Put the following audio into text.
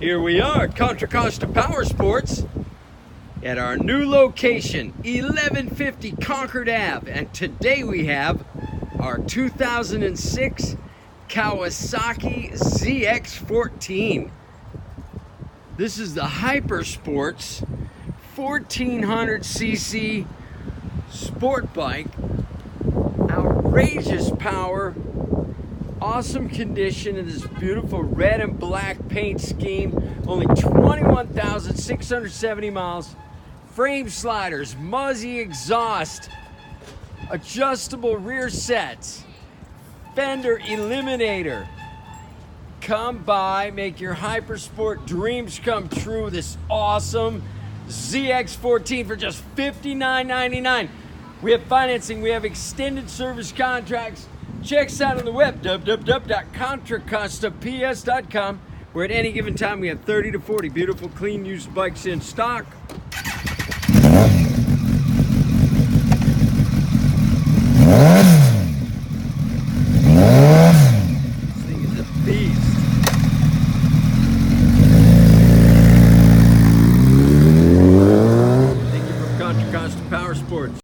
Here we are, Contra Costa Powersports at our new location, 1150 Concord Ave. And today we have our 2006 Kawasaki ZX-14. This is the hypersports 1400cc sport bike. Outrageous power, awesome condition in this beautiful red and black paint scheme. Only 21,670 miles. Frame sliders, muzzy exhaust, adjustable rear sets, fender eliminator. Come by, make your hypersport dreams come true. This awesome ZX-14 for just $59.99. We have financing, we have extended service contracts. Check us out on the web, www.contracostaps.com, where at any given time we have 30 to 40 beautiful, clean, used bikes in stock.